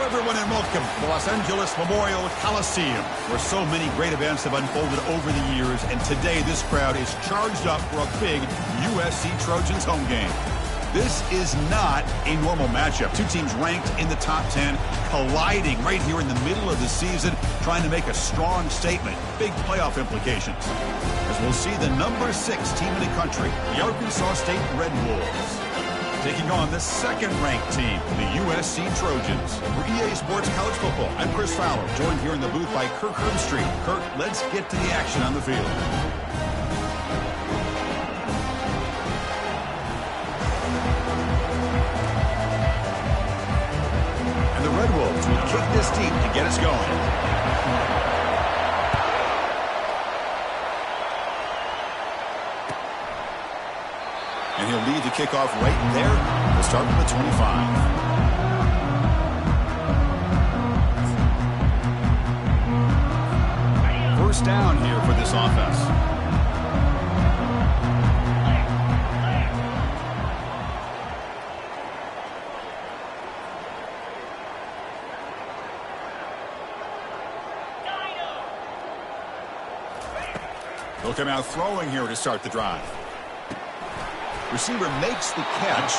everyone, and welcome to the Los Angeles Memorial Coliseum, where so many great events have unfolded over the years, and today this crowd is charged up for a big USC Trojans home game. This is not a normal matchup. Two teams ranked in the top 10, colliding right here in the middle of the season, trying to make a strong statement. Big playoff implications. As we'll see the number 6 team in the country, the Arkansas State Red Wolves, taking on the second-ranked team, the USC Trojans. For EA Sports College Football, I'm Chris Fowler, joined here in the booth by Kirk Hermstreet. Kirk, let's get to the action on the field. And the Red Wolves will kick this deep to get us going. And he'll lead the kickoff right there. We'll start with the 25. First down here for this offense. He'll come out throwing here to start the drive. Receiver makes the catch.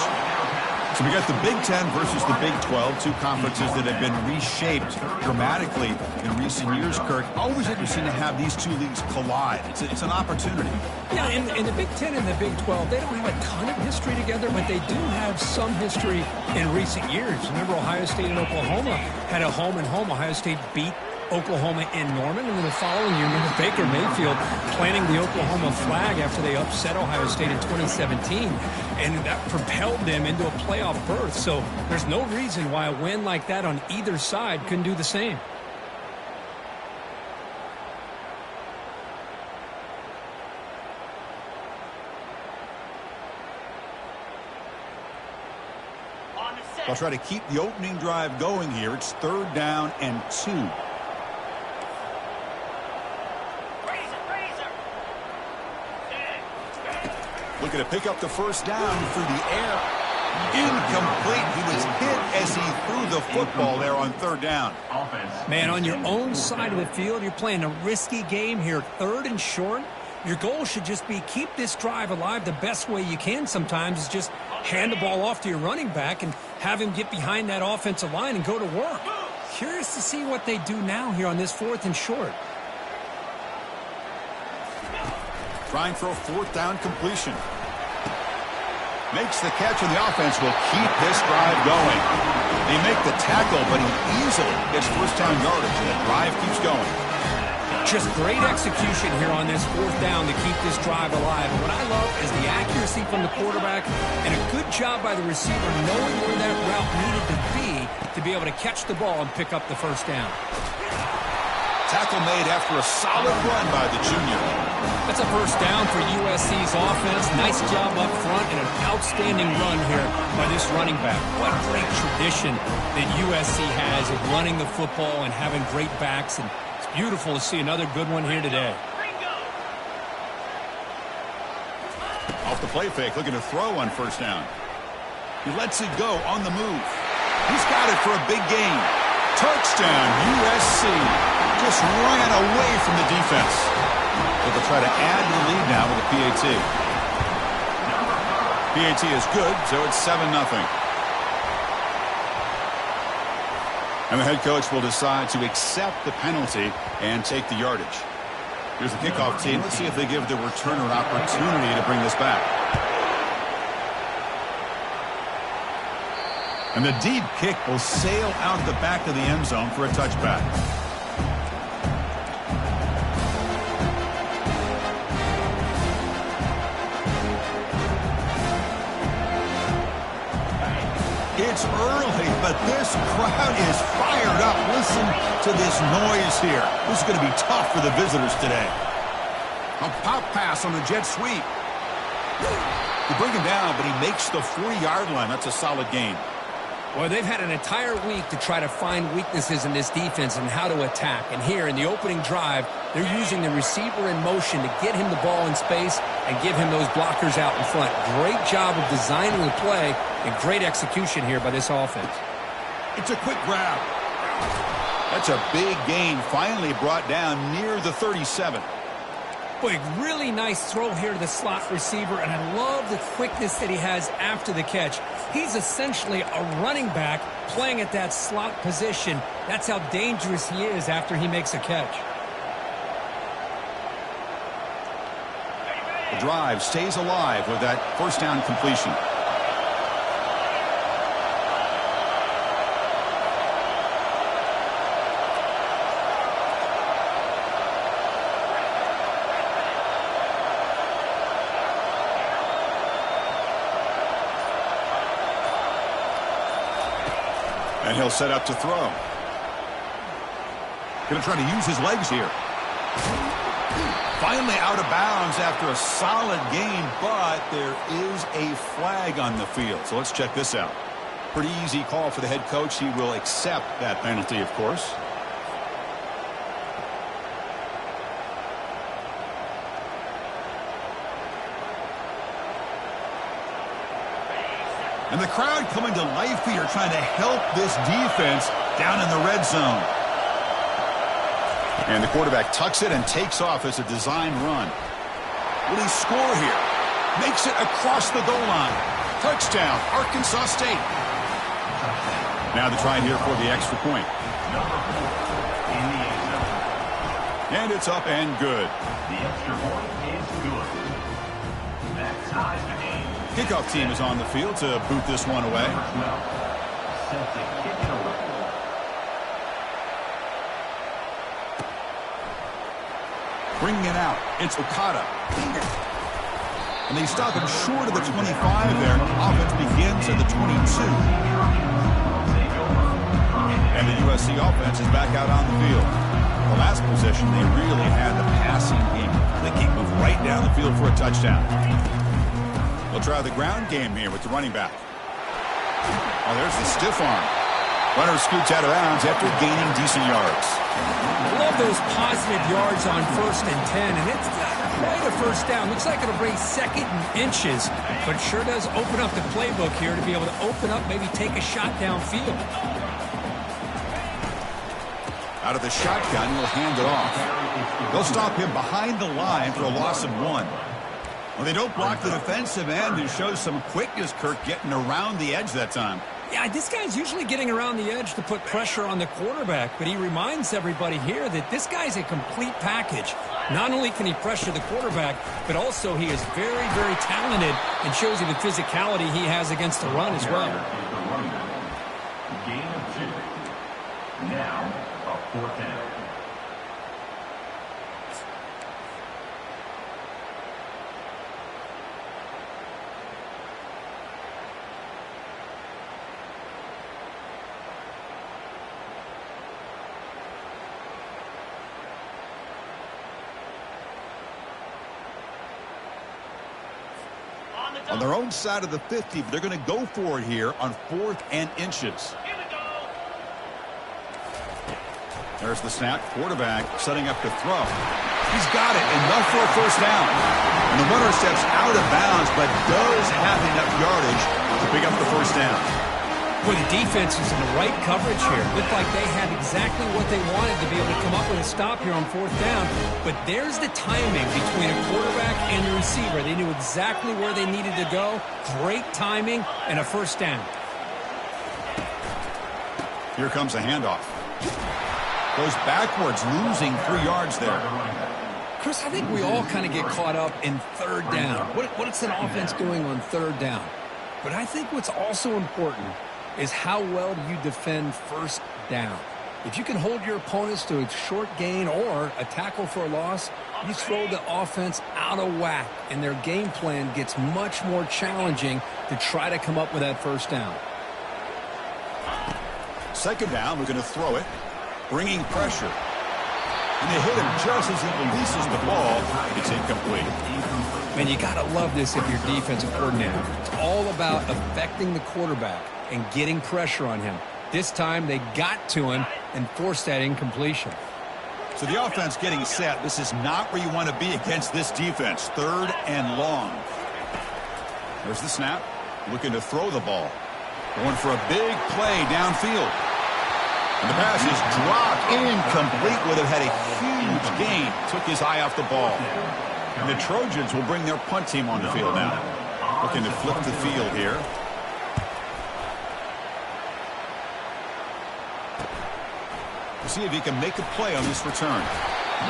So we got the Big Ten versus the Big 12, two conferences that have been reshaped dramatically in recent years, Kirk. Always interesting to have these two leagues collide. It's an opportunity. Yeah, in the Big Ten and the Big 12, they don't have a ton of history together, but they do have some history in recent years. Remember, Ohio State and Oklahoma had a home-and-home. Ohio State beat Oklahoma in Norman, and then the following year, remember Baker Mayfield planting the Oklahoma flag after they upset Ohio State in 2017, and that propelled them into a playoff berth. So there's no reason why a win like that on either side couldn't do the same. I'll try to keep the opening drive going here. It's 3rd down and 2. Looking to pick up the first down through the air. Incomplete. He was hit as he threw the football there on 3rd down. Man, on your own side of the field, you're playing a risky game here. 3rd and short. Your goal should just be keep this drive alive the best way you can sometimes is just hand the ball off to your running back and have him get behind that offensive line and go to work. Curious to see what they do now here on this 4th and short. Trying for a 4th down completion. Makes the catch, and the offense will keep this drive going. They make the tackle, but he easily gets 1st down yardage, and the drive keeps going. Just great execution here on this 4th down to keep this drive alive. And what I love is the accuracy from the quarterback and a good job by the receiver knowing where that route needed to be able to catch the ball and pick up the 1st down. Tackle made after a solid run by the junior. That's a 1st down for USC's offense. Nice job up front and an outstanding run here by this running back. What great tradition that USC has of running the football and having great backs. And it's beautiful to see another good one here today. Off the play fake, looking to throw on 1st down. He lets it go on the move. He's got it for a big gain. Touchdown, USC. Just ran away from the defense. So they'll try to add to the lead now with a PAT. PAT is good, so it's 7-0. And the head coach will decide to accept the penalty and take the yardage. Here's the kickoff team. Let's see if they give the returner an opportunity to bring this back. And the deep kick will sail out the back of the end zone for a touchback. It's early, but this crowd is fired up. Listen to this noise here. This is going to be tough for the visitors today. A pop pass on the jet sweep. They bring him down, but he makes the 40-yard line. That's a solid gain. Well, they've had an entire week to try to find weaknesses in this defense and how to attack. And here in the opening drive, they're using the receiver in motion to get him the ball in space and give him those blockers out in front. Great job of designing the play and great execution here by this offense. It's a quick grab. That's a big gain, finally brought down near the 37. Boy, really nice throw here to the slot receiver, and I love the quickness that he has after the catch. He's essentially a running back playing at that slot position. That's how dangerous he is after he makes a catch. The drive stays alive with that first down completion. And he'll set up to throw. Going to try to use his legs here. Finally out of bounds after a solid game, but there is a flag on the field. So let's check this out. Pretty easy call for the head coach. He will accept that penalty, of course. And the crowd coming to life here, trying to help this defense down in the red zone. And the quarterback tucks it and takes off as a design run. Will he score here? Makes it across the goal line. Touchdown, Arkansas State. Now the try here for the extra point. And it's up and good. The extra point is good. That ties the game. Kickoff team is on the field to boot this one away. Set to kick it away. Bringing it out, it's Okada. And they stop him short of the 25 there. Offense begins at the 22. And the USC offense is back out on the field. The last possession, they really had the passing game clicking, move right down the field for a touchdown. They'll try the ground game here with the running back. Oh, there's the stiff arm. Runner scoots out of bounds after gaining decent yards. I love those positive yards on 1st and 10, and it's not quite a first down. Looks like it'll bring 2nd and inches, but it sure does open up the playbook here to be able to open up, maybe take a shot downfield. Out of the shotgun, he'll hand it off. They'll stop him behind the line for a loss of 1. Well, they don't block the defensive end, who shows some quickness, Kirk, getting around the edge that time. Yeah, this guy's usually getting around the edge to put pressure on the quarterback, but he reminds everybody here that this guy's a complete package. Not only can he pressure the quarterback, but also he is very, very talented and shows you the physicality he has against the run as well. Gain of 2. Now, a 4th down. On their own side of the 50, but they're going to go for it here on 4th and inches. There's the snap. Quarterback setting up to throw. He's got it. Enough for a first down. And the runner steps out of bounds, but does have enough yardage to pick up the first down. Well, the defense is in the right coverage here. Looked like they had exactly what they wanted to be able to come up with a stop here on 4th down. But there's the timing between a quarterback and the receiver. They knew exactly where they needed to go. Great timing and a first down. Here comes a handoff. Goes backwards, losing 3 yards there. Chris, I think we all kind of get caught up in 3rd down. What's an offense doing on 3rd down? But I think what's also important is how well do you defend 1st down. If you can hold your opponents to a short gain or a tackle for a loss, you throw the offense out of whack, and their game plan gets much more challenging to try to come up with that first down. 2nd down, we're going to throw it, bringing pressure. And they hit him just as he releases the ball. It's incomplete. Man, you got to love this if you're defensive coordinator. It's all about affecting the quarterback and getting pressure on him. This time they got to him and forced that incompletion. So the offense getting set. This is not where you want to be against this defense. 3rd and long. There's the snap. Looking to throw the ball. Going for a big play downfield. And the pass is dropped. Incomplete. Would have had a huge gain. Took his eye off the ball. And the Trojans will bring their punt team on the field now. Looking to flip the field here. We'll see if he can make a play on this return.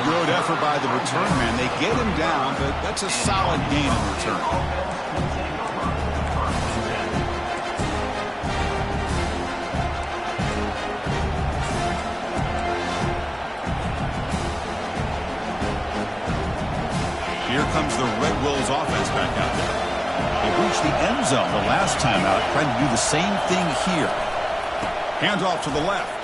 Good effort by the return man. They get him down, but that's a solid gain on the return. Here comes the Red Wolves offense back out there. They reached the end zone the last time out, trying to do the same thing here. Handoff to the left.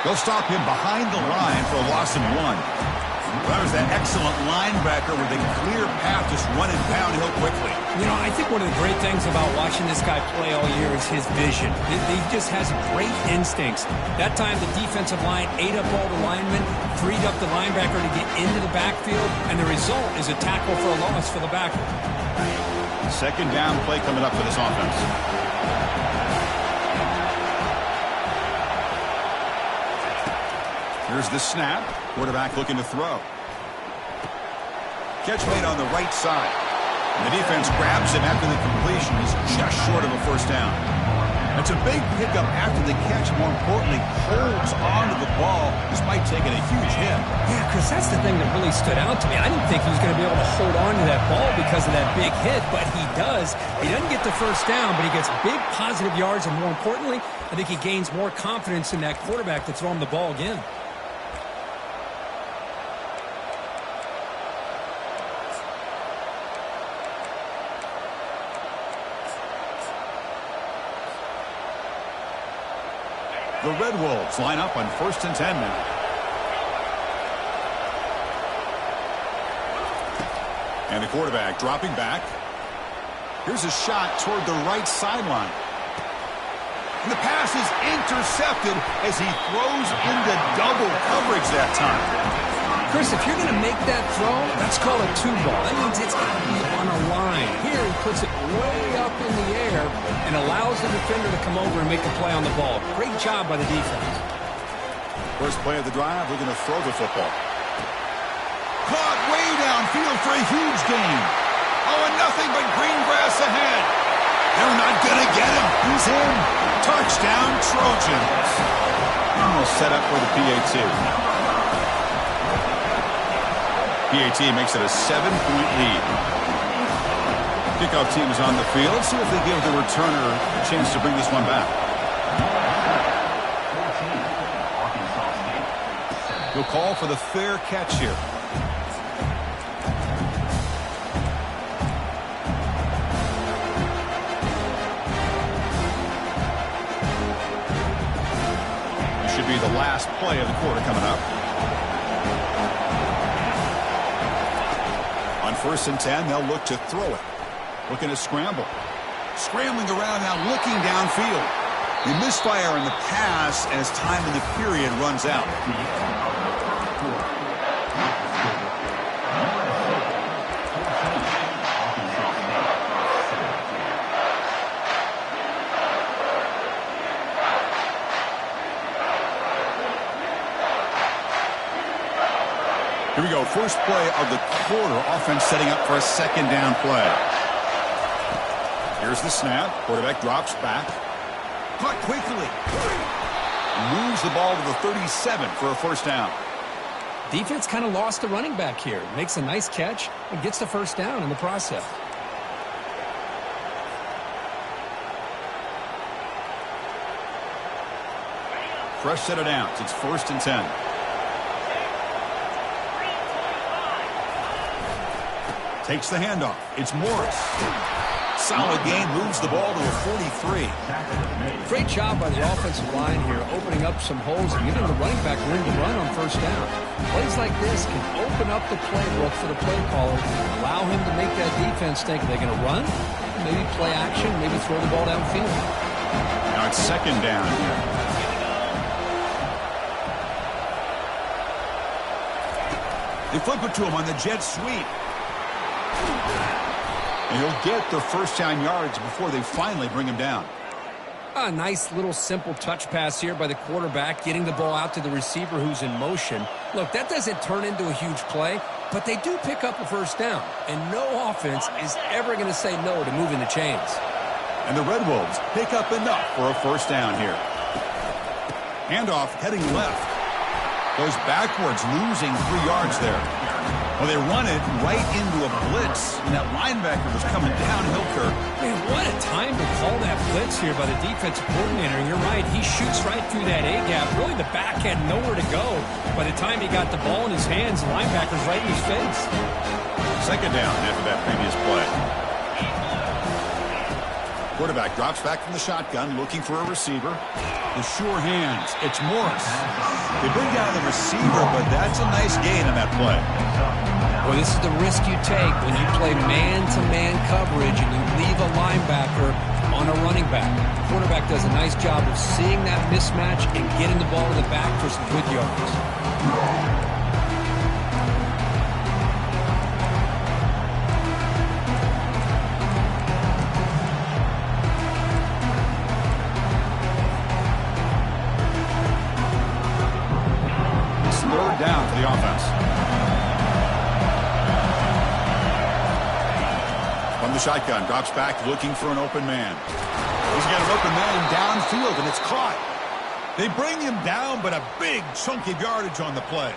They'll stop him behind the line for a loss of 1. That was that excellent linebacker with a clear path, just running downhill quickly. You know, I think one of the great things about watching this guy play all year is his vision. He just has great instincts. That time the defensive line ate up all the linemen, freed up the linebacker to get into the backfield, and the result is a tackle for a loss for the backer. Second down play coming up for this offense. Here's the snap. Quarterback looking to throw. Catch made on the right side. And the defense grabs him after the completion. He's just short of a first down. That's a big pickup after the catch. More importantly, holds onto the ball despite taking a huge hit. Yeah, Chris, that's the thing that really stood out to me. I didn't think he was going to be able to hold on to that ball because of that big hit, but he does. He doesn't get the first down, but he gets big positive yards, and more importantly, I think he gains more confidence in that quarterback to throw him the ball again. The Red Wolves line up on 1st and 10 now. And the quarterback dropping back. Here's a shot toward the right sideline. And the pass is intercepted as he throws into double coverage that time. Chris, if you're going to make that throw, that's called a two ball. That means it's got to be on a line. Here he puts it way up in the air and allows the defender to come over and make a play on the ball. Great job by the defense. First play of the drive, we're going to throw the football. Caught way downfield for a huge gain. Oh, and nothing but green grass ahead. They're not going to get him. He's in. Touchdown, Trojans. Almost set up for the PAT. PAT makes it a 7-point lead. Kickoff team is on the field. Let's see if they give the returner a chance to bring this one back. He'll call for the fair catch here. This should be the last play of the quarter coming up. On 1st and 10, they'll look to throw it. Looking to scramble. Scrambling around now, looking downfield. They misfire in the pass as time in the period runs out. Here we go, first play of the quarter. Offense setting up for a second down play. Here's the snap. Quarterback drops back. Caught quickly. Moves the ball to the 37 for a first down. Defense kind of lost the running back here. Makes a nice catch and gets the first down in the process. Fresh set of downs. It's 1st and 10. Takes the handoff. It's Morris. Solid gain, moves the ball to a 43. Great job by the offensive line here, opening up some holes and giving the running back room to run on first down. Plays like this can open up the playbook for the play caller, allow him to make that defense think they're going to run, maybe play action, maybe throw the ball downfield. Now it's second down here. They flip it to him on the jet sweep. And he'll get the first down yards before they finally bring him down. A nice little simple touch pass here by the quarterback, getting the ball out to the receiver who's in motion. Look, that doesn't turn into a huge play, but they do pick up a first down, and no offense is ever going to say no to moving the chains. And the Red Wolves pick up enough for a first down here. Handoff heading left. Goes backwards, losing 3 yards there. Well, they run it right into a blitz, and that linebacker was coming downhill, Kirk. Man, what a time to call that blitz here by the defensive coordinator. You're right, he shoots right through that A-gap. Really, the back had nowhere to go. By the time he got the ball in his hands, the linebacker's right in his face. Second down after that previous play. Quarterback drops back from the shotgun, looking for a receiver. The sure hands. It's Morris. They bring down the receiver, but that's a nice gain on that play. Well, this is the risk you take when you play man-to-man coverage and you leave a linebacker on a running back. The quarterback does a nice job of seeing that mismatch and getting the ball in the back for some good yards. Down for the offense. From the shotgun, drops back looking for an open man. He's got an open man downfield, and it's caught. They bring him down, but a big chunk of yardage on the play.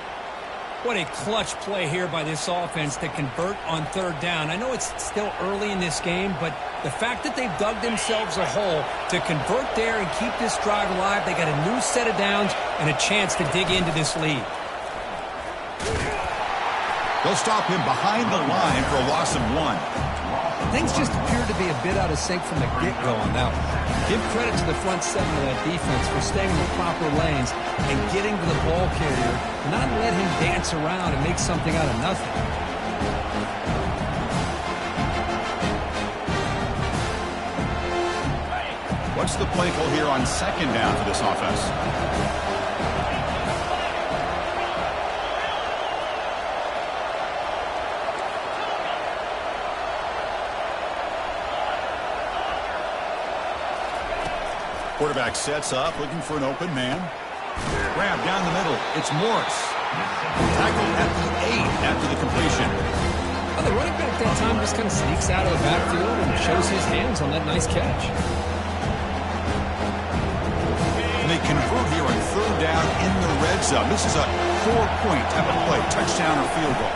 What a clutch play here by this offense to convert on third down. I know it's still early in this game, but the fact that they've dug themselves a hole to convert there and keep this drive alive, they got a new set of downs and a chance to dig into this lead. They'll stop him behind the line for a loss of 1. Things just appear to be a bit out of sync from the get-go on that one. Give credit to the front seven of that defense for staying in the proper lanes and getting to the ball carrier, not let him dance around and make something out of nothing. What's the play call here on second down for this offense? Quarterback sets up, looking for an open man. Grab down the middle. It's Morris. Tackled at the 8 after the completion. Well, the running back that time just kind of sneaks out of the backfield and shows his hands on that nice catch. And they convert here on third down in the red zone. This is a 4-point type of play, touchdown or field goal.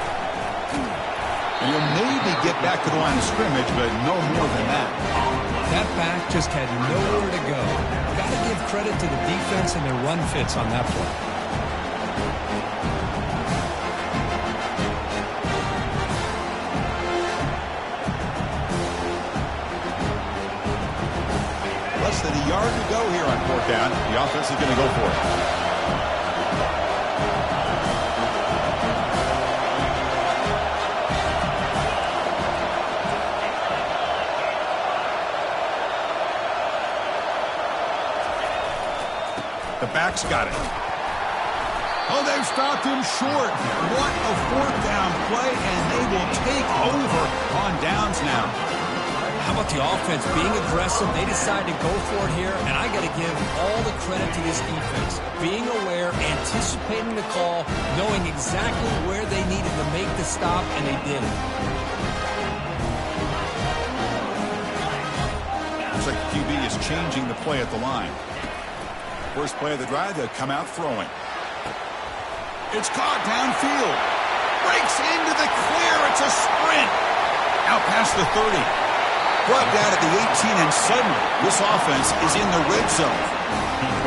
And you'll maybe get back to the line of scrimmage, but no more than that. That back just had nowhere to go. Got to give credit to the defense and their run fits on that play. Less than a yard to go here on fourth down. The offense is going to go for it. The back's got it. Oh, they've stopped him short. What a fourth down play, and they will take over on downs now. How about the offense being aggressive? They decide to go for it here, and I got to give all the credit to this defense. Being aware, anticipating the call, knowing exactly where they needed to make the stop, and they did it. Looks like the QB is changing the play at the line. First play of the drive, they'll come out throwing. It's caught downfield. Breaks into the clear. It's a sprint. Out past the 30. Brought down at the 18, and suddenly this offense is in the red zone.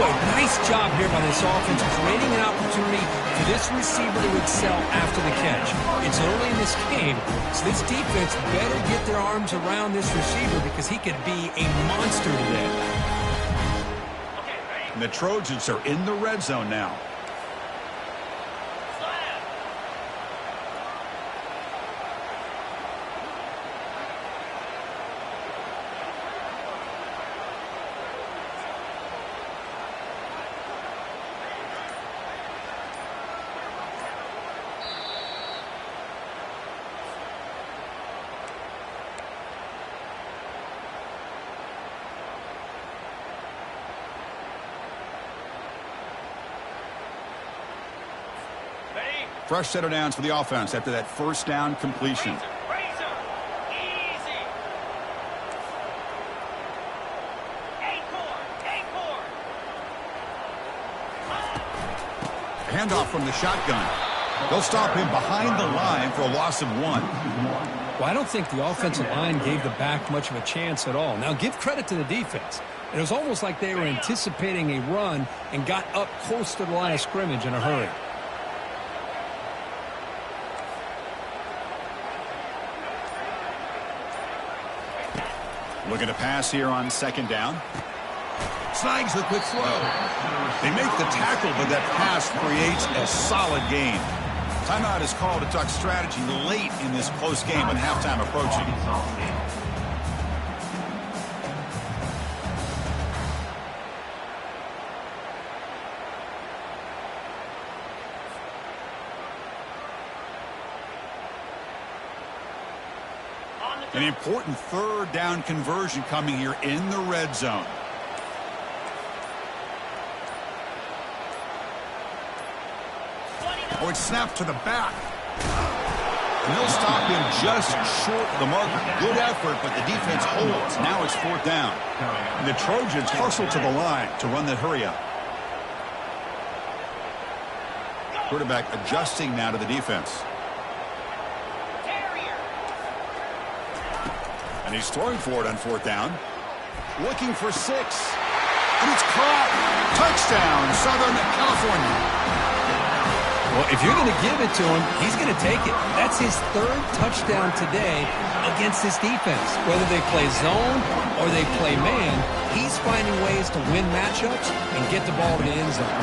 Boy, nice job here by this offense, creating an opportunity for this receiver to excel after the catch. It's early in this game, so this defense better get their arms around this receiver because he could be a monster today. And the Trojans are in the red zone now. Fresh set of downs for the offense after that first down completion. Handoff from the shotgun. They'll stop him behind the line for a loss of 1. Well, I don't think the offensive line gave the back much of a chance at all. Now, give credit to the defense. It was almost like they were anticipating a run and got up close to the line of scrimmage in a hurry. Looking to pass here on second down. Snags the quick throw. They make the tackle, but that pass creates a solid gain. Timeout is called to talk strategy late in this close game with halftime approaching. An important third down conversion coming here in the red zone. Oh, it's snapped to the back. And they'll stop him just short of the marker. Good effort, but the defense holds. Now it's fourth down. And the Trojans hustle to the line to run that hurry up. Quarterback adjusting now to the defense. And he's throwing for it on fourth down. Looking for 6. And it's caught. Touchdown, Southern California. Well, if you're going to give it to him, he's going to take it. That's his 3rd touchdown today against this defense. Whether they play zone or they play man, he's finding ways to win matchups and get the ball to the end zone.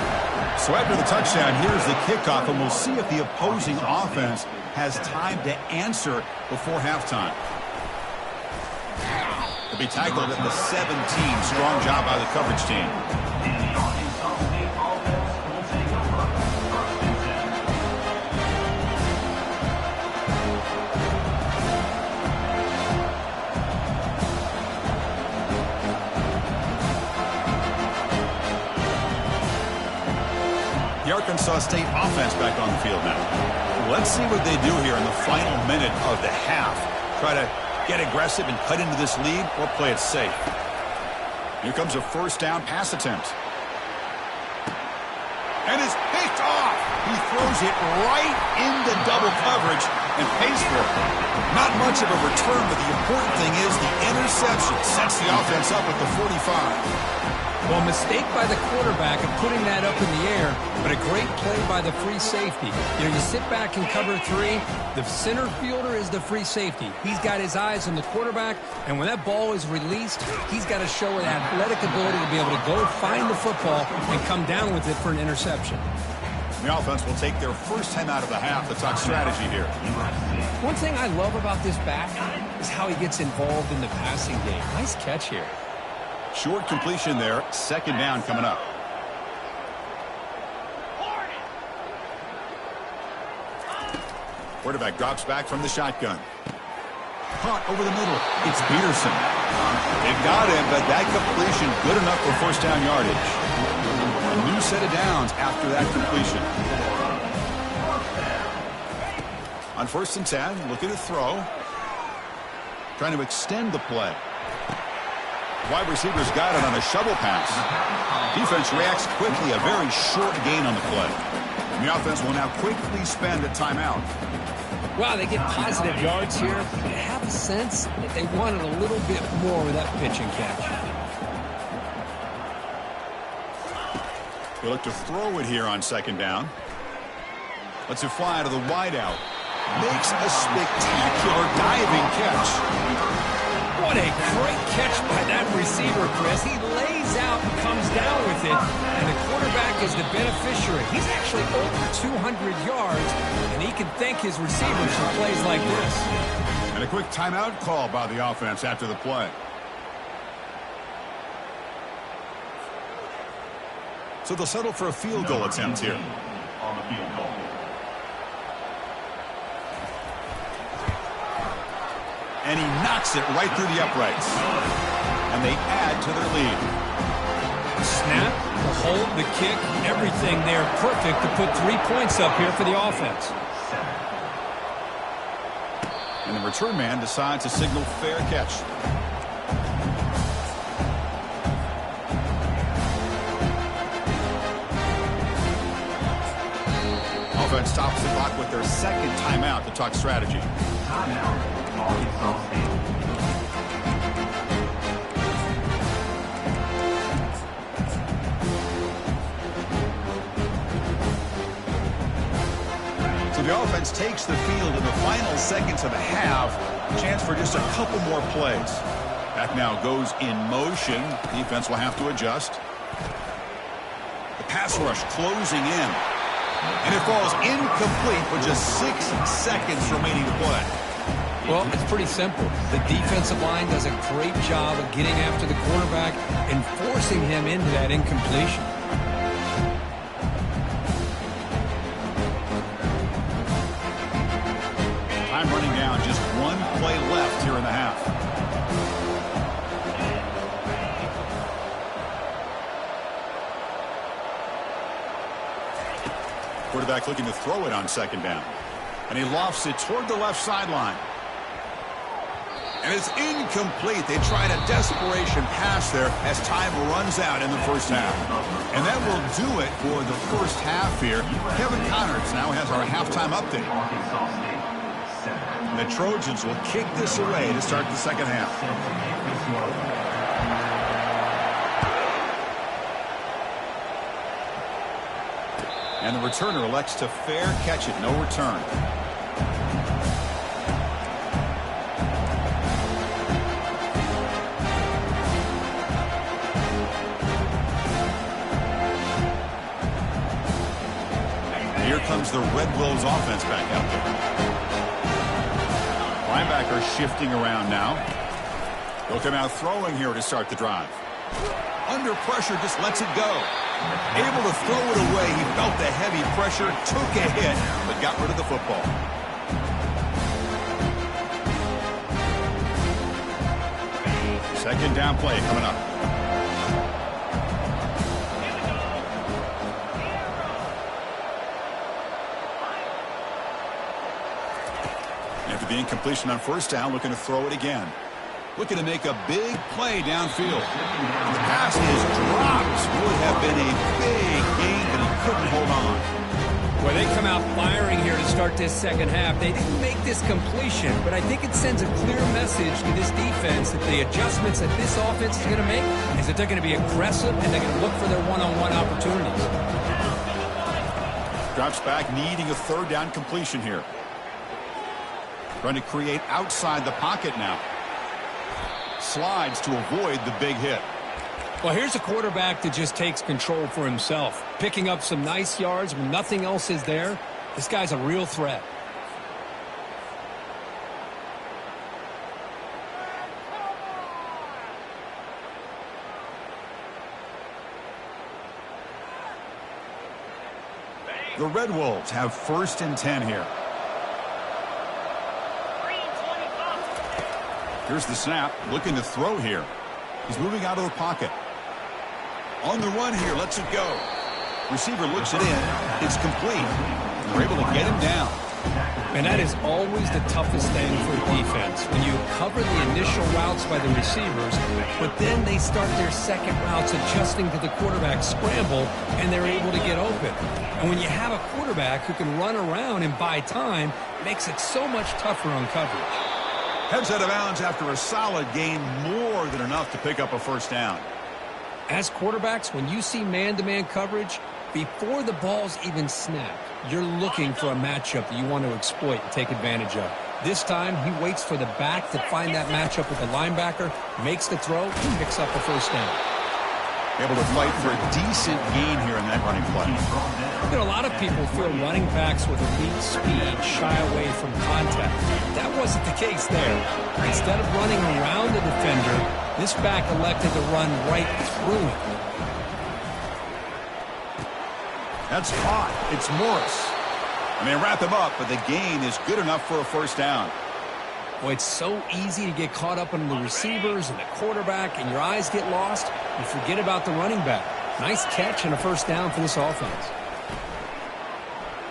So after the touchdown, here's the kickoff, and we'll see if the opposing offense has time to answer before halftime. To be tackled at the 17. Strong job by the coverage team. The Arkansas State offense back on the field now. Let's see what they do here in the final minute of the half. Try to get aggressive and cut into this lead, or play it safe. Here comes a first down pass attempt. And it's picked off. He throws it right into double coverage and pays for it. Not much of a return, but the important thing is the interception sets the offense up at the 45. Well, a mistake by the quarterback of putting that up in the air, but a great play by the free safety. You know, you sit back and cover 3. The center fielder is the free safety. He's got his eyes on the quarterback, and when that ball is released, he's got to show an athletic ability to be able to go find the football and come down with it for an interception. The offense will take their first 10 out of the half. Let's talk strategy here. One thing I love about this back is how he gets involved in the passing game. Nice catch here. Short completion there. Second down coming up. Quarterback drops back from the shotgun. Caught over the middle. It's Peterson. They've got him, but that completion good enough for first down yardage. A new set of downs after that completion. On 1st and 10, looking to throw. Trying to extend the play. Wide receivers got it on a shovel pass. Defense reacts quickly, a very short gain on the play. And the offense will now quickly spend a timeout. Wow, they get positive yards here. I have a sense that they wanted a little bit more with that pitch and catch. They look to throw it here on second down. Lets it fly to the wideout. Makes a spectacular diving catch. What a great catch by that receiver, Chris. He lays out and comes down with it, and the quarterback is the beneficiary. He's actually over 200 yards, and he can thank his receivers for plays like this. And a quick timeout call by the offense after the play. So they'll settle for a field goal attempt here. On the field goal. And he knocks it right through the uprights. And they add to their lead. Snap, the hold, the kick, everything there perfect to put 3 points up here for the offense. And the return man decides to signal fair catch. Offense stops the clock with their second timeout to talk strategy. Timeout, Arkansas State. The offense takes the field in the final seconds of the half. Chance for just a couple more plays. Back now goes in motion. Defense will have to adjust. The pass rush closing in. And it falls incomplete with just 6 seconds remaining to play. Well, it's pretty simple. The defensive line does a great job of getting after the quarterback and forcing him into that incompletion. Time running down, just 1 play left here in the half. Quarterback looking to throw it on second down. And he lofts it toward the left sideline. And it's incomplete. They tried a desperation pass there as time runs out in the first half. And that will do it for the first half here. Kevin Connors now has our halftime update. The Trojans will kick this away to start the second half. And the returner elects to fair catch it. No return. And here comes the Red Wolves offense back out there. Linebacker shifting around now. He'll come out throwing here to start the drive. Under pressure, just lets it go. Able to throw it away. He felt the heavy pressure, took a hit, but got rid of the football. Second down play coming up. After the incompletion on first down, looking to throw it again. Looking to make a big play downfield. The pass is dropped. Would have been a big gain, but he couldn't hold on. Well, they come out firing here to start this second half. They didn't make this completion, but I think it sends a clear message to this defense that the adjustments that this offense is going to make is that they're going to be aggressive and they're going to look for their one-on-one opportunities. Drops back, needing a third down completion here. Trying to create outside the pocket now. Slides to avoid the big hit. Well, here's a quarterback that just takes control for himself. Picking up some nice yards when nothing else is there. This guy's a real threat. The Red Wolves have 1st and 10 here. Here's the snap, looking to throw here. He's moving out of the pocket. On the run here, lets it go. Receiver looks it in. It's complete. They're able to get him down. And that is always the toughest thing for defense. When you cover the initial routes by the receivers, but then they start their second routes adjusting to the quarterback scramble, and they're able to get open. And when you have a quarterback who can run around and buy time, it makes it so much tougher on coverage. Heads out of bounds after a solid gain, more than enough to pick up a first down. As quarterbacks, when you see man-to-man coverage, before the ball's even snapped, you're looking for a matchup that you want to exploit and take advantage of. This time, he waits for the back to find that matchup with the linebacker, makes the throw, and picks up the first down. Able to fight for a decent gain here in that running play. You know, a lot of people feel running backs with elite speed shy away from contact. That wasn't the case there. Instead of running around the defender, this back elected to run right through him. That's caught. It's Morris. And they wrap him up, but the gain is good enough for a first down. Boy, it's so easy to get caught up on the receivers and the quarterback, and your eyes get lost. and forget about the running back. Nice catch and a first down for this offense.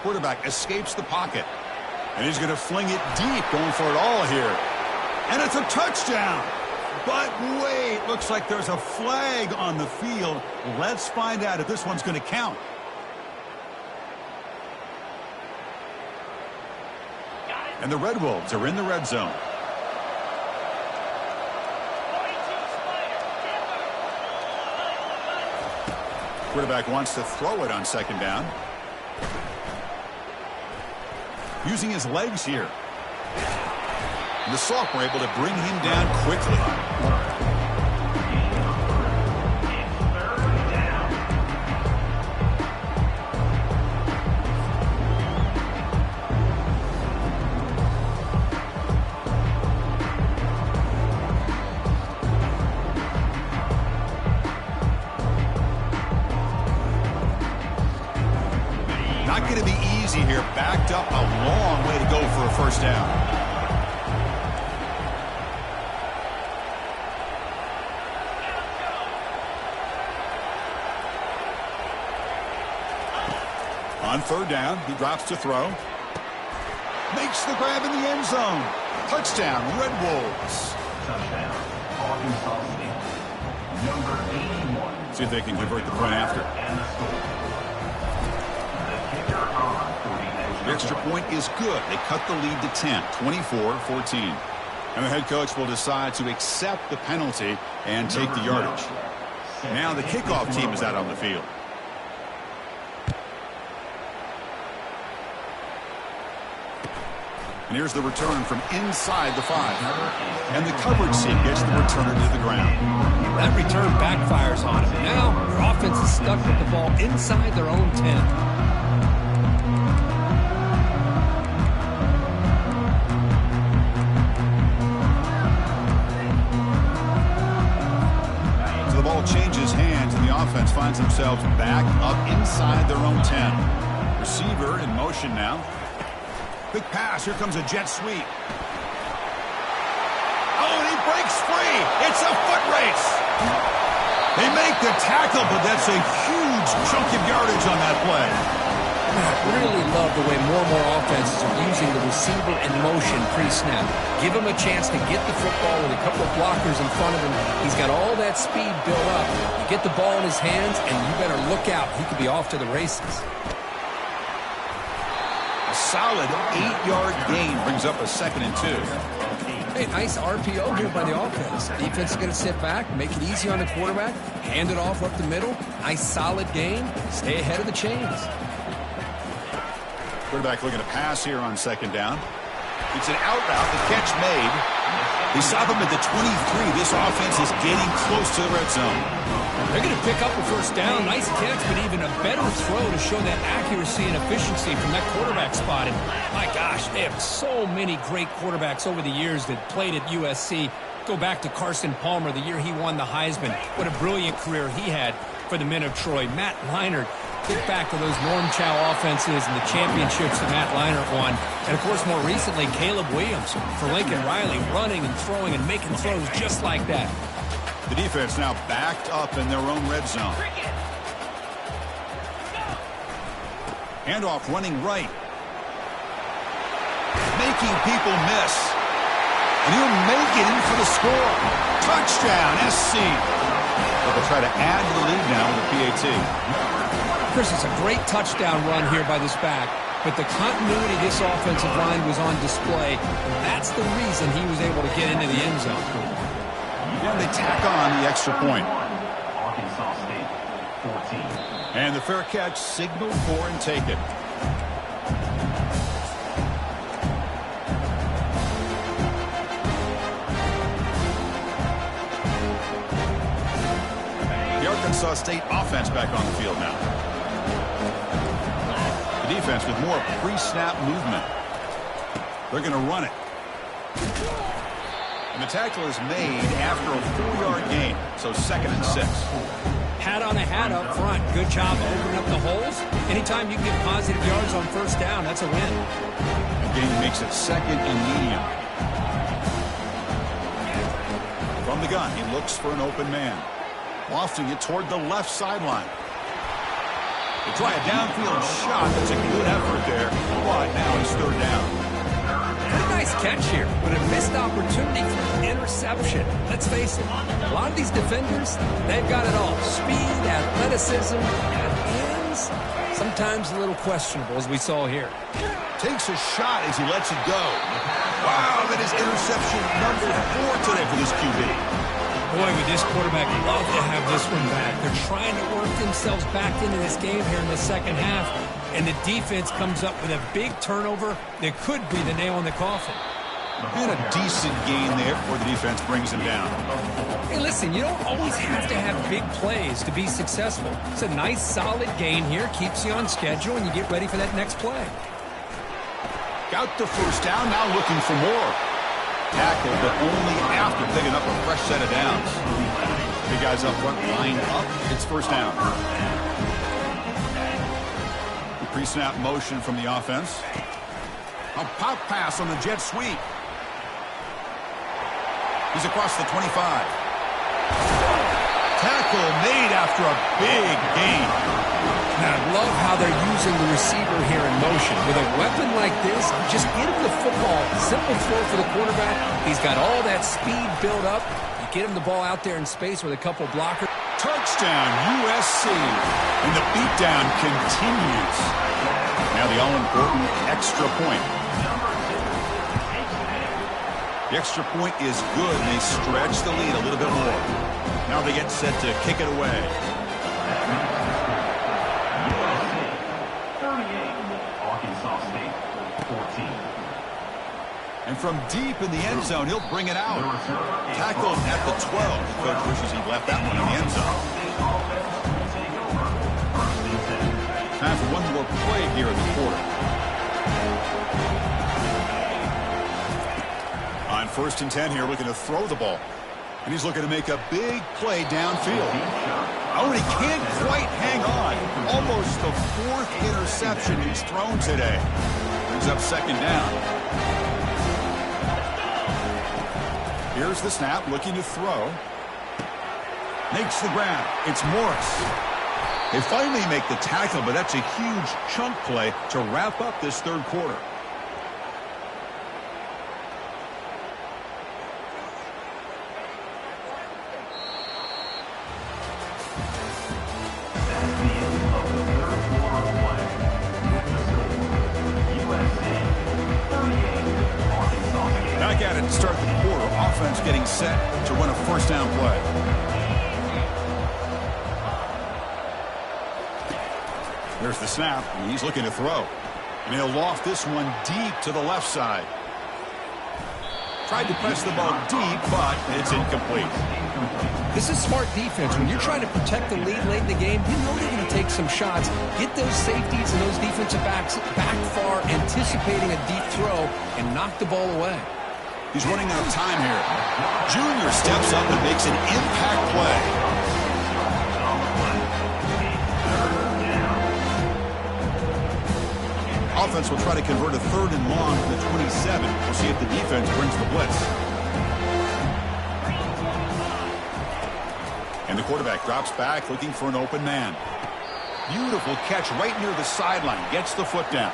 Quarterback escapes the pocket. And he's going to fling it deep, going for it all here. And it's a touchdown. But wait, looks like there's a flag on the field. Let's find out if this one's going to count. And the Red Wolves are in the red zone. Quarterback wants to throw it on second down. Using his legs here. The Sock were able to bring him down quickly. Not going to be easy here. Backed up a long way to go for a first down. On third down, he drops to throw. Makes the grab in the end zone. Touchdown, Red Wolves. Touchdown, Arkansas State. Number 81. See if they can convert the point after. And the score. The kicker on for The extra point is good. They cut the lead to 10, 24-14. And the head coach will decide to accept the penalty and take the yardage. Now the kickoff team is out on the field. And here's the return from inside the 5. And the coverage seam gets the returner to the ground. That return backfires on him. Now their offense is stuck with the ball inside their own 10. So the ball changes hands and the offense finds themselves back up inside their own 10. Receiver in motion now. Quick pass. Here comes a jet sweep. Oh, and he breaks free. It's a foot race. They make the tackle, but that's a huge chunk of yardage on that play. I really love the way more and more offenses are using the receiver in motion pre-snap. Give him a chance to get the football with a couple of blockers in front of him. He's got all that speed built up. You get the ball in his hands, and you better look out. He could be off to the races. Solid 8-yard gain brings up a 2nd and 2. Hey, nice RPO here by the offense. Defense is going to sit back, make it easy on the quarterback, hand it off up the middle. Nice solid gain. Stay ahead of the chains. Quarterback looking to pass here on 2nd down. It's an out route. The catch made. They stop him at the 23. This offense is getting close to the red zone. They're going to pick up a first down. Nice catch, but even a better throw to show that accuracy and efficiency from that quarterback spot. And my gosh, they have so many great quarterbacks over the years that played at USC. Go back to Carson Palmer, the year he won the Heisman. What a brilliant career he had for the men of Troy. Matt Leinart, think back to those Norm Chow offenses and the championships that Matt Leinart won. And, of course, more recently, Caleb Williams for Lincoln Riley, running and throwing and making throws just like that. The defense now backed up in their own red zone. Handoff running right. Making people miss. And he'll make it in for the score. Touchdown, SC. But they'll try to add to the lead now with a PAT. Chris, it's a great touchdown run here by this back. But the continuity of this offensive line was on display. And that's the reason he was able to get into the end zone. And they tack on the extra point. Arkansas State, 14. And the fair catch signaled for and taken. The Arkansas State offense back on the field now. The defense with more pre-snap movement. They're going to run it. And the tackle is made after a 4-yard gain, so 2nd and 6. Hat on a hat up front. Good job opening up the holes. Anytime you can get positive yards on first down, that's a win. Again, makes it 2nd and medium. From the gun, he looks for an open man. Lofting it toward the left sideline. They try a downfield shot. That's a good effort there. But now it's third down. Pretty nice catch here, but a missed opportunity for an interception. Let's face it, a lot of these defenders, they've got it all. Speed, athleticism, and hands, sometimes a little questionable, as we saw here. Takes a shot as he lets it go. Wow, that is interception number 4 today for this QB. Boy, would this quarterback love to have this one back. They're trying to work themselves back into this game here in the second half, and the defense comes up with a big turnover that could be the nail in the coffin. And a decent gain there before the defense brings him down. Hey, listen, you don't always have to have big plays to be successful. It's a nice, solid gain here, keeps you on schedule, and you get ready for that next play. Got the first down, now looking for more. Tackle, but only after picking up a fresh set of downs. Big guys up front, lined up. It's first down. The pre-snap motion from the offense. A pop pass on the jet sweep. He's across the 25. Tackle made after a big gain. And I love how they're using the receiver here in motion. With a weapon like this, just get him the football. Simple throw for the quarterback. He's got all that speed built up. You get him the ball out there in space with a couple blockers. Touchdown, USC. And the beatdown continues. Now the all-important extra point. The extra point is good, and they stretch the lead a little bit more. Now they get set to kick it away. And from deep in the end zone, he'll bring it out. Tackled at the 12. Coach wishes he left that one in the end zone. Time for one more play here in the quarter. On 1st and 10 here, looking to throw the ball. And he's looking to make a big play downfield. Oh, and he can't quite hang on. Almost the 4th interception he's thrown today. Brings up second down. Here's the snap, looking to throw. Makes the grab. It's Morris. They finally make the tackle, but that's a huge chunk play to wrap up this third quarter. Back at it to start the quarter. Offense getting set to run a first down play. There's the snap, and he's looking to throw. And he'll loft this one deep to the left side. Tried to press the ball deep, but it's incomplete. This is smart defense. When you're trying to protect the lead late in the game, you know they're going to take some shots. Get those safeties and those defensive backs back far, anticipating a deep throw, and knock the ball away. He's running out of time here. Junior steps up and makes an impact play. Offense will try to convert a 3rd and long to the 27. We'll see if the defense brings the blitz. And the quarterback drops back looking for an open man. Beautiful catch right near the sideline. Gets the foot down.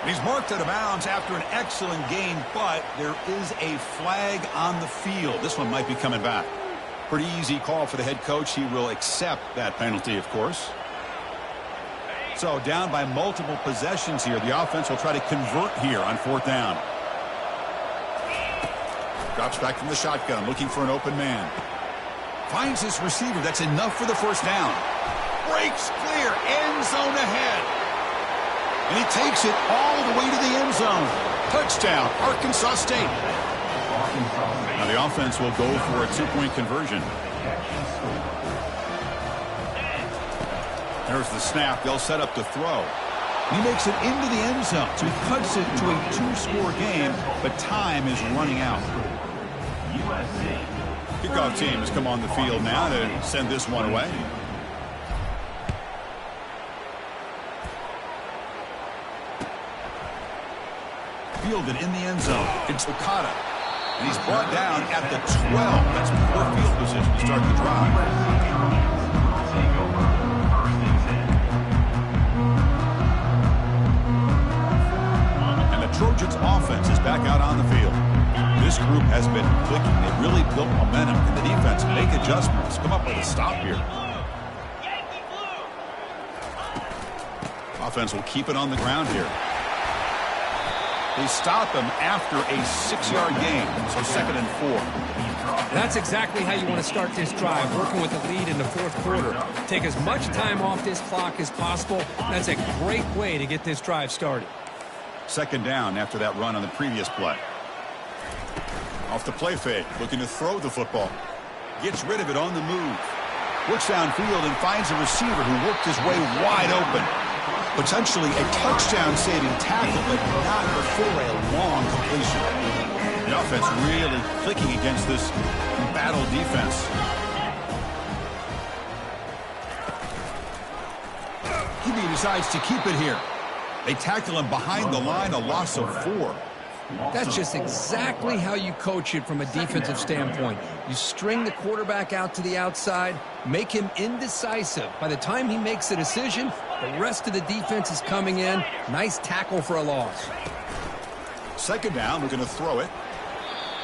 And he's marked out of bounds after an excellent gain, but there is a flag on the field. This one might be coming back. Pretty easy call for the head coach. He will accept that penalty, of course. So down by multiple possessions here. The offense will try to convert here on 4th down. Drops back from the shotgun, looking for an open man. Finds his receiver. That's enough for the first down. Breaks clear. End zone ahead. And he takes it all the way to the end zone. Touchdown, Arkansas State. Now the offense will go for a 2-point conversion. There's the snap. They'll set up to throw. He makes it into the end zone. So he cuts it to a 2-score game, but time is running out. Kickoff team has come on the field now to send this one away. Fielded in the end zone. It's Okada. And he's brought down at the 12. That's poor field position to start the drive. And the Trojans offense is back out on the field. This group has been clicking. They've really built momentum. And the defense make adjustments. Come up with a stop here. Offense will keep it on the ground here. They stop him after a 6-yard gain, so 2nd and 4. That's exactly how you want to start this drive, working with the lead in the 4th quarter. Take as much time off this clock as possible. That's a great way to get this drive started. 2nd down after that run on the previous play. Off the play fake, looking to throw the football. Gets rid of it on the move. Looks downfield and finds a receiver who worked his way wide open. Potentially a touchdown-saving tackle, but not before a long completion. The offense really clicking against this battle defense. QB decides to keep it here. They tackle him behind the line, a loss of 4. That's just exactly how you coach it from a defensive standpoint. You string the quarterback out to the outside, make him indecisive. By the time he makes a decision, the rest of the defense is coming in. Nice tackle for a loss. 2nd down, we're going to throw it.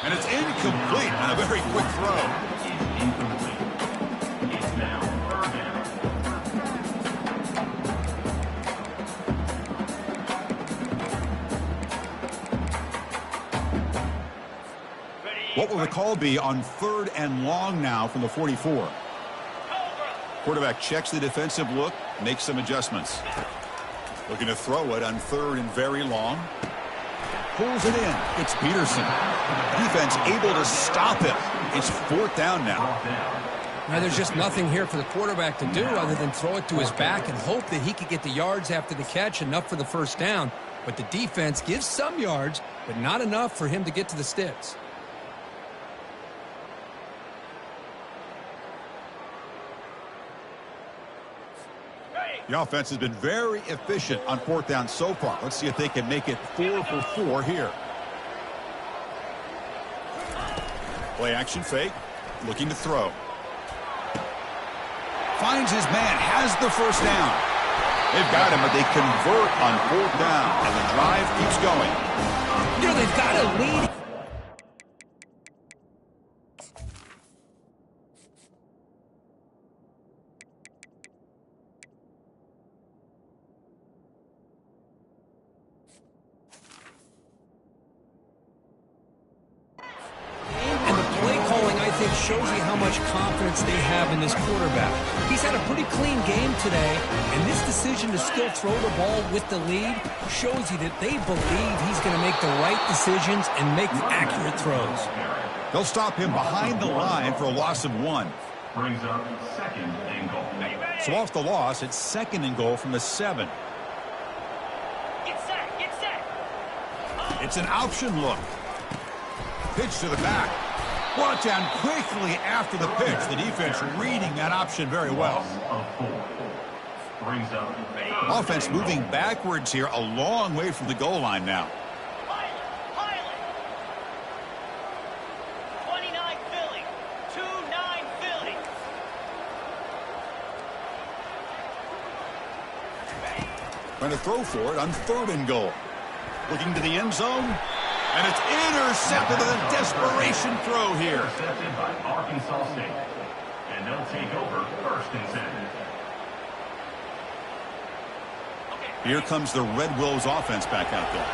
And it's incomplete on a very quick throw. It's now 3rd down. What will the call be on 3rd and long now from the 44? Quarterback checks the defensive look, makes some adjustments. Looking to throw it on 3rd and very long. Pulls it in. It's Peterson. Defense able to stop him. It's 4th down now. Now, there's just nothing here for the quarterback to do other than throw it to his back and hope that he could get the yards after the catch, enough for the 1st down. But the defense gives some yards, but not enough for him to get to the sticks. The offense has been very efficient on 4th down so far. Let's see if they can make it 4 for 4 here. Play action fake. Looking to throw. Finds his man. Has the 1st down. They've got him, but they convert on 4th down. And the drive keeps going. You know, they've got a lead. Shows you how much confidence they have in this quarterback. He's had a pretty clean game today, and this decision to still throw the ball with the lead shows you that they believe he's going to make the right decisions and make accurate throws. They'll stop him behind the line for a loss of 1. Brings up 2nd and goal. So off the loss, it's 2nd and goal from the 7. Get set, get set. It's an option look. Pitch to the back. Brought down quickly after the pitch. The defense reading that option very well. Brings up Offense moving backwards here, a long way from the goal line now. Pilot. 29 Philly. 2-9 Philly. Trying to throw for it on 3rd and goal. Looking to the end zone. And it's intercepted with a desperation throw here. Intercepted by Arkansas State. And they'll take over 1st and 10. Here comes the Red Wolves offense back out there.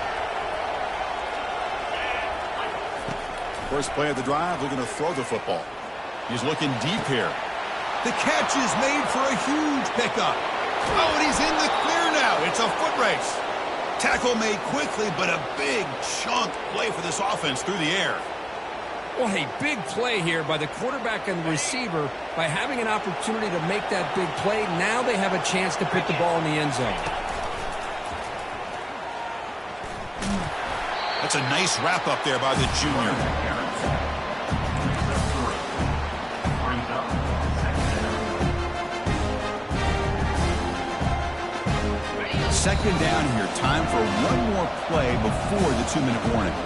First play of the drive, looking to throw the football. He's looking deep here. The catch is made for a huge pickup. Oh, and he's in the clear now. It's a foot race. Tackle made quickly, but a big chunk play for this offense through the air. Well, hey, big play here by the quarterback and the receiver. By having an opportunity to make that big play, now they have a chance to put the ball in the end zone. That's a nice wrap up there by the junior. Brings up 2nd down. 2nd down here. Time for one more play before the 2-minute warning.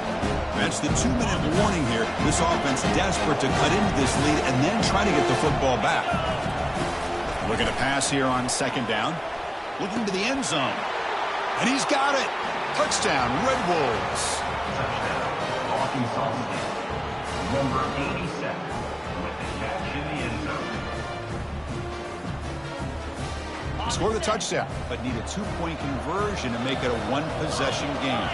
That's the 2-minute warning here. This offense desperate to cut into this lead and then try to get the football back. Looking to pass here on 2nd down. Looking to the end zone. And he's got it. Touchdown, Red Wolves. Touchdown, Arkansas State. Number 87 with the catch in the end zone. Score the touchdown, but need a 2-point conversion to make it a 1-possession game.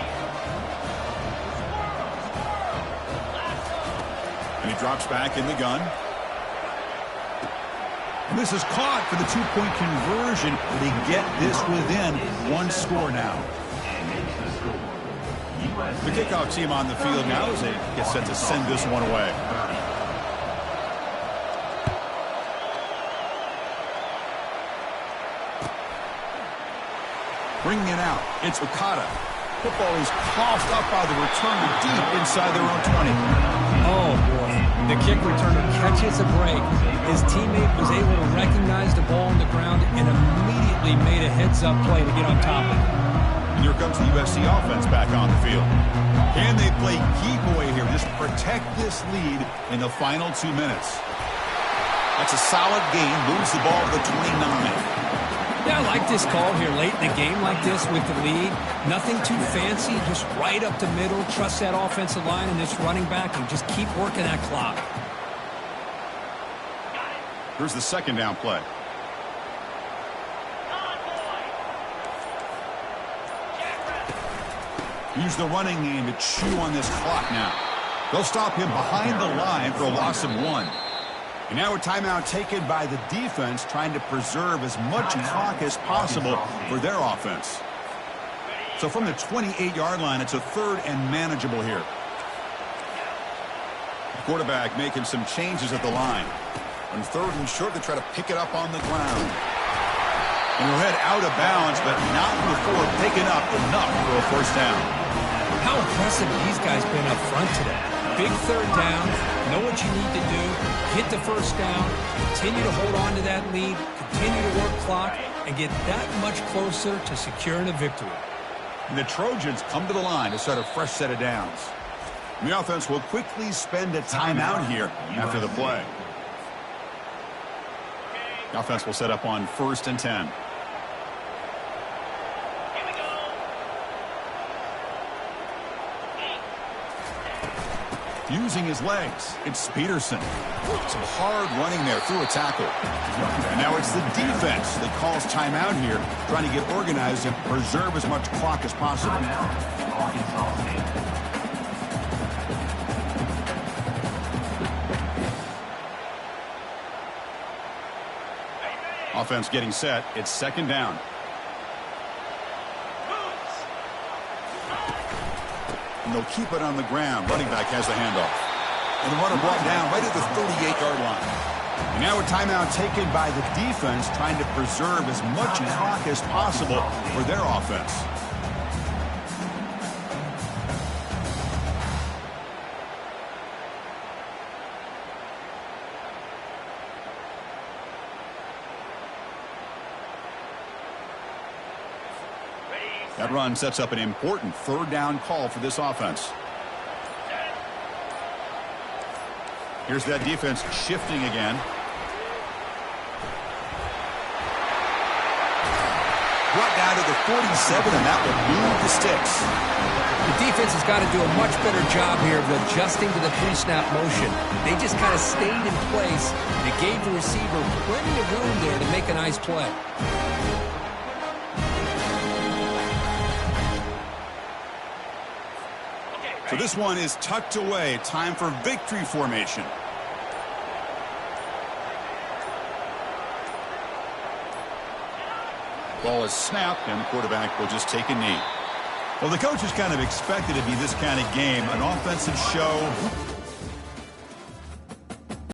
And he drops back in the gun. And this is caught for the 2-point conversion. They get this within 1 score now. The kickoff team on the field now as they get set to send this one away. Bringing it out, it's Okada. Football is coughed up by the returner deep inside their own 20. Oh, boy. The kick returner catches a break. His teammate was able to recognize the ball on the ground and immediately made a heads-up play to get on top of it. And here comes the USC offense back on the field. Can they play keep away here? Just protect this lead in the final 2 minutes. That's a solid gain. Moves the ball to the 29. Yeah, I like this call here late in the game like this with the lead. Nothing too fancy, just right up the middle. Trust that offensive line and this running back and just keep working that clock. Here's the 2nd down play. Use the running game to chew on this clock now. They'll stop him behind the line for a loss of 1. And now a timeout taken by the defense, trying to preserve as much clock as possible for their offense. So from the 28-yard line, it's a 3rd and manageable here. The quarterback making some changes at the line. On 3rd and short, they try to pick it up on the ground. And he'll head out of bounds, but not before picking up enough for a 1st down. How impressive these guys been up front today. Big 3rd down, know what you need to do, get the 1st down, continue to hold on to that lead, continue to work clock, and get that much closer to securing a victory. And the Trojans come to the line to start a fresh set of downs. And the offense will quickly spend a timeout here after the play. The offense will set up on 1st and 10. Using his legs, it's Peterson. Some hard running there through a tackle. And now it's the defense that calls timeout here, trying to get organized and preserve as much clock as possible. Offense getting set. It's 2nd down. And they'll keep it on the ground. Running back has the handoff. And the runner brought down right at the 38-yard line. And now a timeout taken by the defense, trying to preserve as much clock as possible for their offense. That run sets up an important 3rd down call for this offense. Here's that defense shifting again. Brought down to the 47, and that will move the sticks. The defense has got to do a much better job here of adjusting to the pre-snap motion. They just kind of stayed in place. They gave the receiver plenty of room there to make a nice play. So this one is tucked away. Time for victory formation. Ball is snapped, and the quarterback will just take a knee. Well, the coaches kind of expected it to be this kind of game, an offensive show.